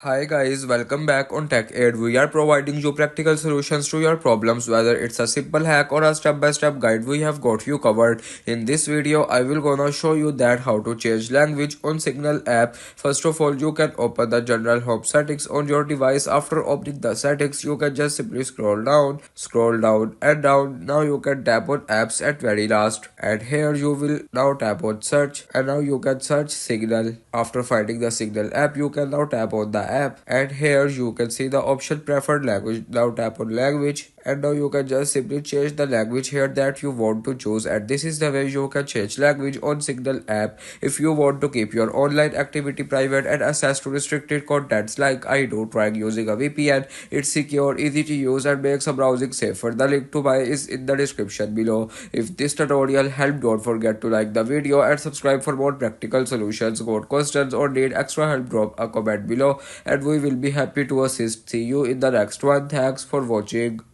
Hi guys, welcome back on Tech Aid. We are providing you practical solutions to your problems, whether it's a simple hack or a step-by-step guide. We have got you covered. In this video, I will gonna show you that how to change language on Signal app. First of all, you can open the general home settings on your device. After opening the settings, you can just simply scroll down and down. Now you can tap on apps at very last, and here you will now tap on search, and now you can search Signal. After finding the Signal app, you can now tap on the app, and here you can see the option preferred language. Now tap on language, and now you can just simply change the language here that you want to choose, and this is the way you can change language on Signal app. If you want to keep your online activity private and access to restricted contents like I do, trying using a VPN. It's secure, easy to use, and makes a browsing safer. The link to buy is in the description below. If this tutorial helped, don't forget to like the video and subscribe for more practical solutions. Got questions or need extra help, drop a comment below and we will be happy to assist. See you in the next one. Thanks for watching.